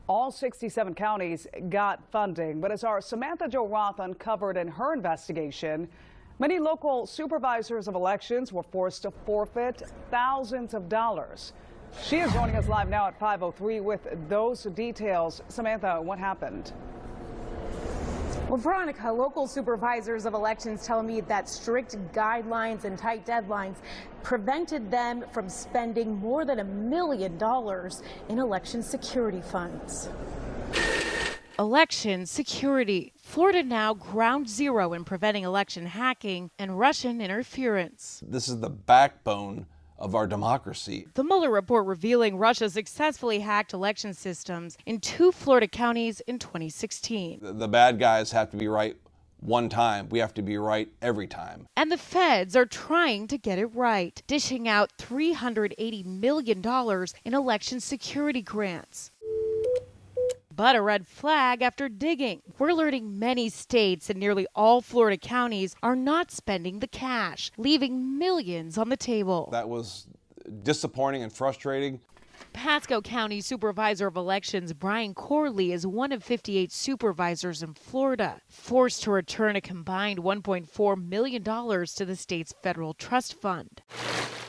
All 67 counties got funding, but as our Samantha-Jo uncovered in her investigation, many local supervisors of elections were forced to forfeit thousands of dollars. She is joining us live now at 5:03 with those details. Samantha, what happened? Well, Veronica, local supervisors of elections tell me that strict guidelines and tight deadlines prevented them from spending more than $1 million in election security funds. Election security. Florida now ground zero in preventing election hacking and Russian interference. This is the backbone of our democracy. The Mueller report revealing Russia successfully hacked election systems in 2 Florida counties in 2016. The bad guys have to be right one time. We have to be right every time. And the feds are trying to get it right, dishing out $380 million in election security grants. But a red flag after digging. We're learning many states and nearly all Florida counties are not spending the cash, leaving millions on the table. That was disappointing and frustrating. Pasco County Supervisor of Elections Brian Corley is one of 58 supervisors in Florida, forced to return a combined $1.4 million to the state's federal trust fund.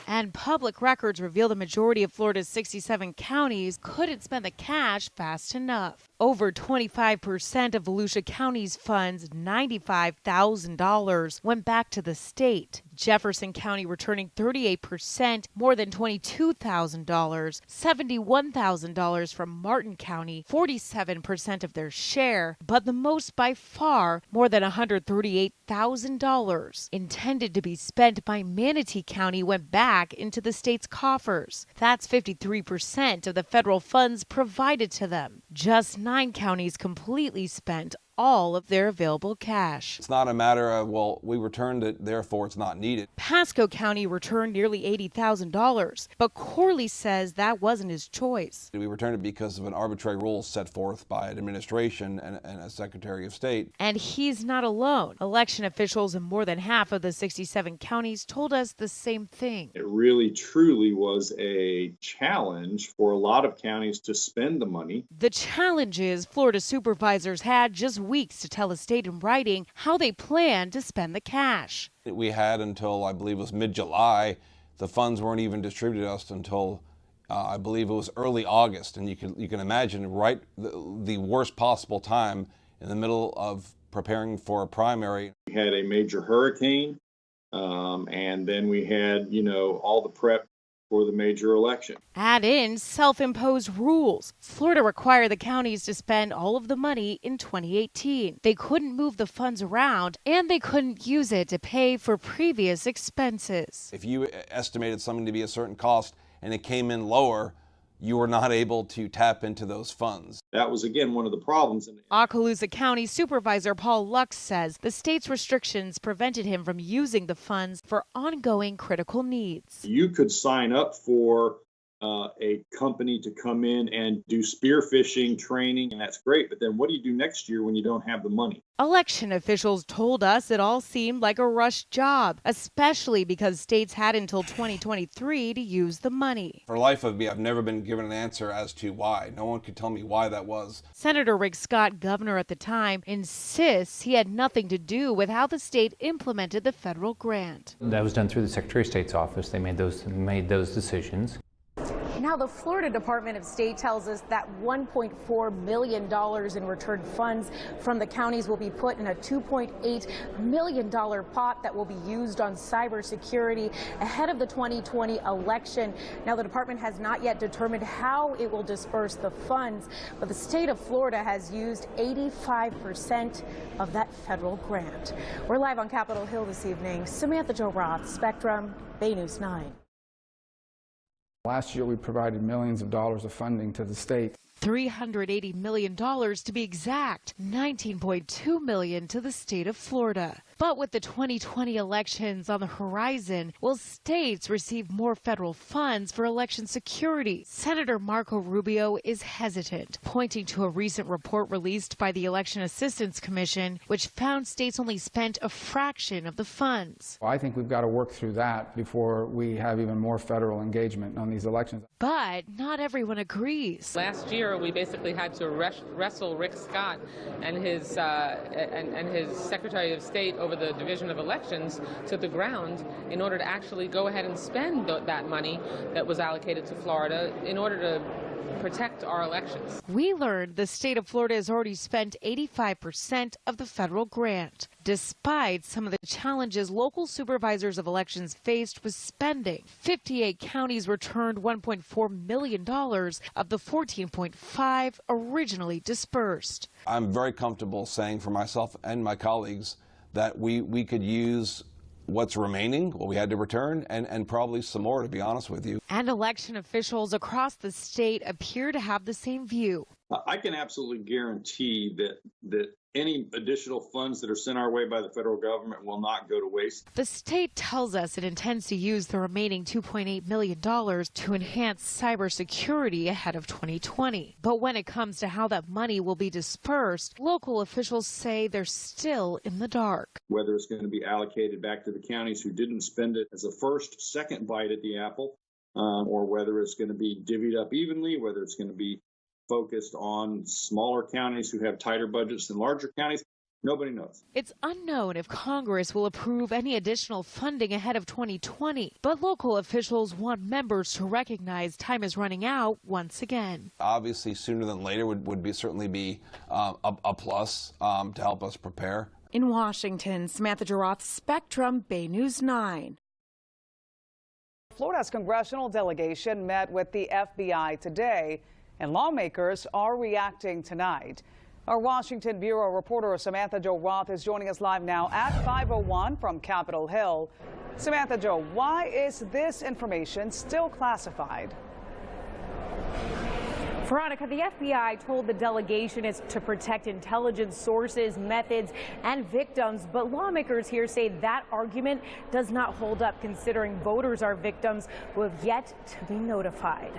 And public records reveal the majority of Florida's 67 counties couldn't spend the cash fast enough. Over 25% of Volusia County's funds, $95,000, went back to the state. Jefferson County returning 38%, more than $22,000, $71,000 from Martin County, 47% of their share, but the most by far, more than $138,000, intended to be spent by Manatee County went back into the state's coffers. That's 53% of the federal funds provided to them. Just 9 counties completely spent all of their available cash. It's not a matter of, well, we returned it, therefore it's not needed. Pasco County returned nearly $80,000, but Corley says that wasn't his choice. We returned it because of an arbitrary rule set forth by an administration and a Secretary of State. And he's not alone. Election officials in more than half of the 67 counties told us the same thing. It really, truly was a challenge for a lot of counties to spend the money. The challenge is Florida supervisors had just weeks to tell the state in writing how they plan to spend the cash. We had until, I believe it was mid-July. The funds weren't even distributed to us until, I believe it was early August. And you can imagine right the worst possible time in the middle of preparing for a primary. We had a major hurricane, and then we had, all the prep for the major election. Add in self-imposed rules. Florida required the counties to spend all of the money in 2018. They couldn't move the funds around, and they couldn't use it to pay for previous expenses. If you estimated something to be a certain cost and it came in lower, you were not able to tap into those funds. That was, again, one of the problems. Okaloosa County Supervisor Paul Lux says the state's restrictions prevented him from using the funds for ongoing critical needs. You could sign up for a company to come in and do spearfishing training, and that's great. But then what do you do next year when you don't have the money? Election officials told us it all seemed like a rushed job, especially because states had until 2023 to use the money. For the life of me, I've never been given an answer as to why. No one could tell me why that was. Senator Rick Scott, governor at the time, insists he had nothing to do with how the state implemented the federal grant. That was done through the Secretary of State's office. They made those decisions. Now, the Florida Department of State tells us that $1.4 million in returned funds from the counties will be put in a $2.8 million pot that will be used on cybersecurity ahead of the 2020 election. Now, the department has not yet determined how it will disperse the funds, but the state of Florida has used 85% of that federal grant. We're live on Capitol Hill this evening. Samantha-Jo, Spectrum, Bay News 9. Last year, we provided millions of dollars of funding to the state. $380 million to be exact, $19.2 million to the state of Florida. But with the 2020 elections on the horizon, will states receive more federal funds for election security? Senator Marco Rubio is hesitant, pointing to a recent report released by the Election Assistance Commission, which found states only spent a fraction of the funds. Well, I think we've got to work through that before we have even more federal engagement on these elections. But not everyone agrees. Last year, we basically had to wrestle Rick Scott and his Secretary of State over the Division of Elections to the ground in order to actually go ahead and spend that money that was allocated to Florida in order to protect our elections. We learned the state of Florida has already spent 85% of the federal grant, despite some of the challenges local supervisors of elections faced with spending. 58 counties returned $1.4 million of the $14.5 originally dispersed. I'm very comfortable saying for myself and my colleagues that we could use what's remaining, what we had to return, and probably some more, to be honest with you. And election officials across the state appear to have the same view. I can absolutely guarantee that any additional funds that are sent our way by the federal government will not go to waste. The state tells us it intends to use the remaining $2.8 million to enhance cybersecurity ahead of 2020. But when it comes to how that money will be dispersed, local officials say they're still in the dark. Whether it's going to be allocated back to the counties who didn't spend it as a second bite at the apple, or whether it's going to be divvied up evenly, whether it's going to be focused on smaller counties who have tighter budgets than larger counties. Nobody knows. It's unknown if Congress will approve any additional funding ahead of 2020, but local officials want members to recognize time is running out once again. Obviously, sooner than later would certainly be a plus to help us prepare. In Washington, Samantha-Jo, Spectrum, Bay News 9. Florida's congressional delegation met with the FBI today, and lawmakers are reacting tonight. Our Washington Bureau reporter Samantha-Jo is joining us live now at 5:01 from Capitol Hill. Samantha-Jo, why is this information still classified? Veronica, the FBI told the delegation it's to protect intelligence sources, methods, and victims, but lawmakers here say that argument does not hold up considering voters are victims who have yet to be notified.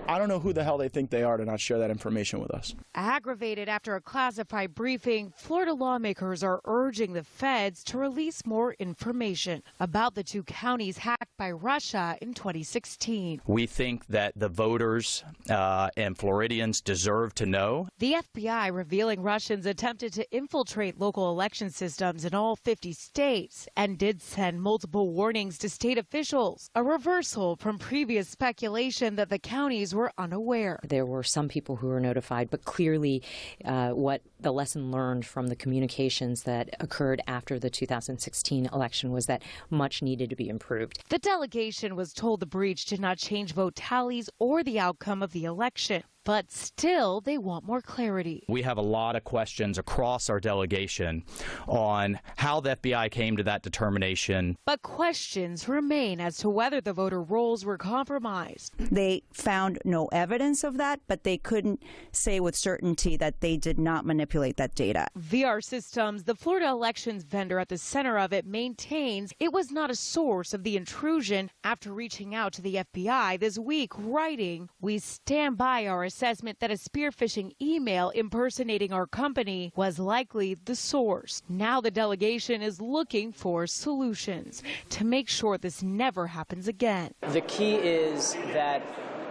I don't know who the hell they think they are to not share that information with us. Aggravated after a classified briefing, Florida lawmakers are urging the feds to release more information about the two counties hacked by Russia in 2016. We think that the voters and Floridians deserve to know. The FBI revealing Russians attempted to infiltrate local election systems in all 50 states and did send multiple warnings to state officials, a reversal from previous speculation that the counties were unaware. There were some people who were notified, but clearly what the lesson learned from the communications that occurred after the 2016 election was that much needed to be improved. The delegation was told the breach did not change vote tallies or the outcome of the election. But still, they want more clarity. We have a lot of questions across our delegation on how the FBI came to that determination. But questions remain as to whether the voter rolls were compromised. They found no evidence of that, but they couldn't say with certainty that they did not manipulate that data. VR Systems, the Florida elections vendor at the center of it, maintains it was not a source of the intrusion after reaching out to the FBI this week, writing, "We stand by our assessment that a spear phishing email impersonating our company was likely the source." Now the delegation is looking for solutions to make sure this never happens again. The key is that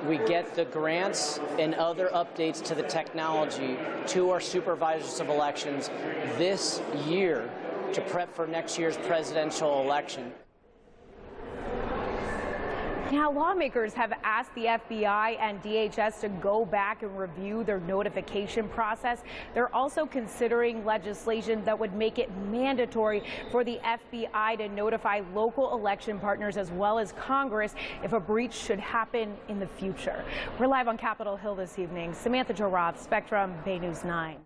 we get the grants and other updates to the technology to our supervisors of elections this year to prep for next year's presidential election. Now, lawmakers have asked the FBI and DHS to go back and review their notification process. They're also considering legislation that would make it mandatory for the FBI to notify local election partners as well as Congress if a breach should happen in the future. We're live on Capitol Hill this evening. Samantha-Jo, Spectrum, Bay News 9.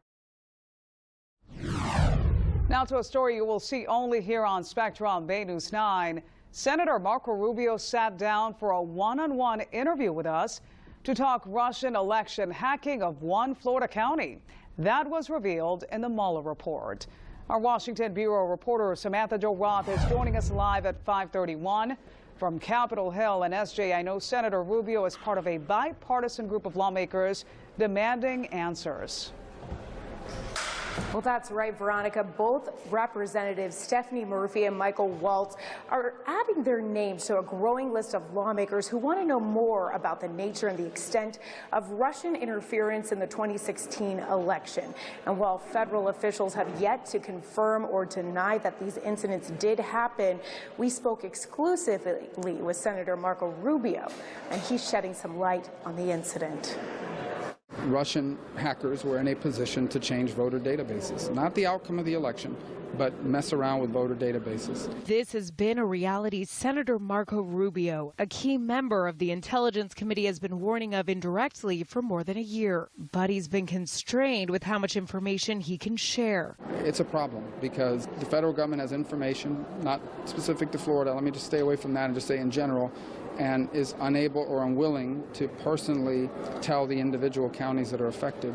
Now to a story you will see only here on Spectrum, Bay News 9. Senator Marco Rubio sat down for a one-on-one interview with us to talk Russian election hacking of one Florida county. That was revealed in the Mueller report. Our Washington Bureau reporter Samantha-Jo Roth is joining us live at 5:31 from Capitol Hill. And SJ, I know Senator Rubio is part of a bipartisan group of lawmakers demanding answers. Well, that's right, Veronica. Both Representatives Stephanie Murphy and Michael Waltz are adding their names to a growing list of lawmakers who want to know more about the nature and the extent of Russian interference in the 2016 election. And while federal officials have yet to confirm or deny that these incidents did happen, we spoke exclusively with Senator Marco Rubio, and he's shedding some light on the incident. Russian hackers were in a position to change voter databases, not the outcome of the election, but mess around with voter databases. This has been a reality Senator Marco Rubio, a key member of the Intelligence Committee, has been warning of indirectly for more than a year. But he's been constrained with how much information he can share. It's a problem because the federal government has information, not specific to Florida. Let me just stay away from that and just say in general, and is unable or unwilling to personally tell the individual counties that are affected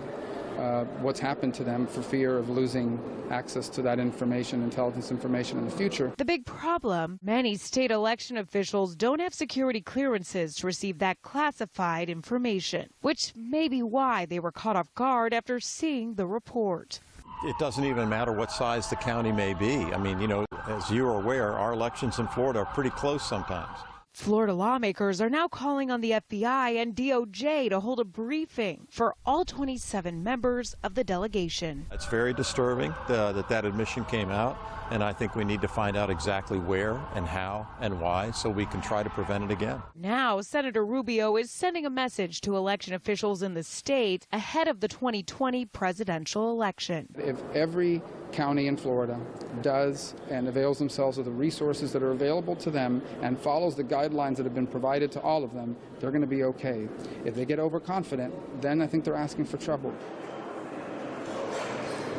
what's happened to them for fear of losing access to that information, intelligence information in the future. The big problem, many state election officials don't have security clearances to receive that classified information, which may be why they were caught off guard after seeing the report. It doesn't even matter what size the county may be. I mean, you know, as you're aware, our elections in Florida are pretty close sometimes. Florida lawmakers are now calling on the FBI and DOJ to hold a briefing for all 27 members of the delegation. It's very disturbing that admission came out, and I think we need to find out exactly where and how and why so we can try to prevent it again. Now, Senator Rubio is sending a message to election officials in the state ahead of the 2020 presidential election. If every county in Florida does and avails themselves of the resources that are available to them and follows the guidelines that have been provided to all of them, they're going to be okay. If they get overconfident, then I think they're asking for trouble.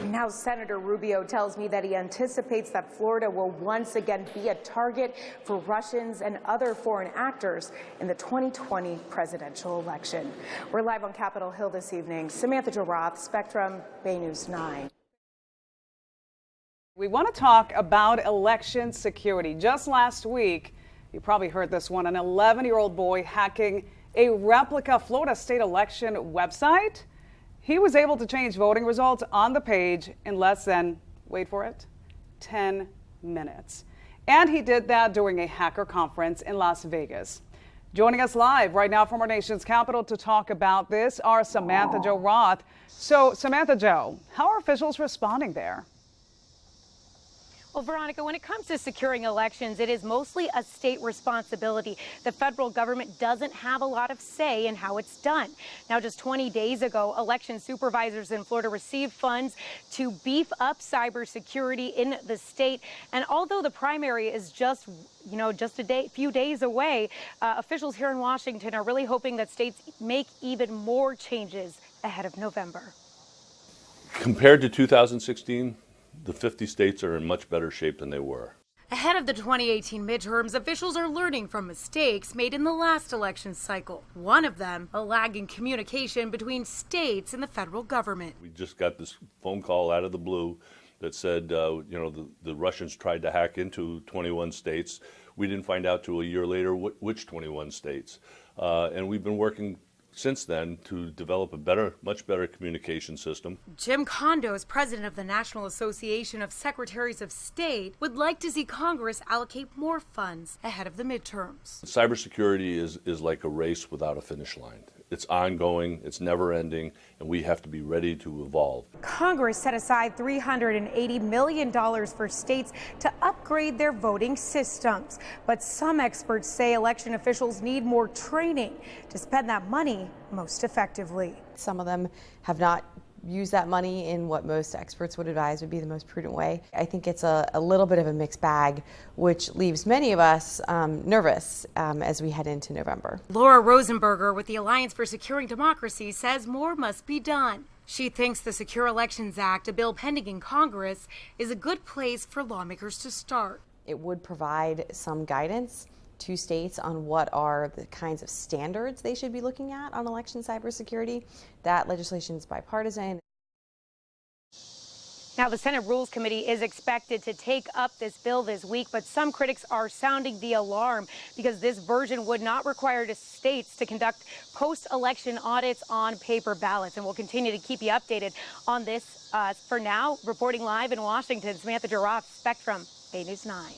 Now, Senator Rubio tells me that he anticipates that Florida will once again be a target for Russians and other foreign actors in the 2020 presidential election. We're live on Capitol Hill this evening. Samantha-Jo Roth, Spectrum, Bay News 9. We want to talk about election security. Just last week, you probably heard this one, an 11-year-old boy hacking a replica Florida state election website. He was able to change voting results on the page in less than, wait for it, 10 minutes. And he did that during a hacker conference in Las Vegas. Joining us live right now from our nation's capital to talk about this are Samantha-Jo Roth. So, Samantha-Jo, how are officials responding there? Well, Veronica, when it comes to securing elections, it is mostly a state responsibility. The federal government doesn't have a lot of say in how it's done. Now, just 20 days ago, election supervisors in Florida received funds to beef up cybersecurity in the state. And although the primary is just a few days away, officials here in Washington are really hoping that states make even more changes ahead of November. Compared to 2016, the 50 states are in much better shape than they were. Ahead of the 2018 midterms, officials are learning from mistakes made in the last election cycle. One of them, a lag in communication between states and the federal government. We just got this phone call out of the blue that said, the Russians tried to hack into 21 states. We didn't find out till a year later which 21 states. And we've been working since then to develop a much better communication system. Jim Kondos, president of the National Association of Secretaries of State, would like to see Congress allocate more funds ahead of the midterms. Cybersecurity is like a race without a finish line. It's ongoing, it's never ending, and we have to be ready to evolve. Congress set aside $380 million for states to upgrade their voting systems. But some experts say election officials need more training to spend that money most effectively. Some of them have not use that money in what most experts would advise would be the most prudent way. I think it's a little bit of a mixed bag, which leaves many of us nervous as we head into November. Laura Rosenberger with the Alliance for Securing Democracy says more must be done. She thinks the Secure Elections Act, a bill pending in Congress, is a good place for lawmakers to start. It would provide some guidance to states on what are the kinds of standards they should be looking at on election cybersecurity. That legislation is bipartisan. Now, the Senate Rules Committee is expected to take up this bill this week, but some critics are sounding the alarm because this version would not require the states to conduct post-election audits on paper ballots. And we'll continue to keep you updated on this. For now, reporting live in Washington, Samantha-Jo, Spectrum, Bay News 9.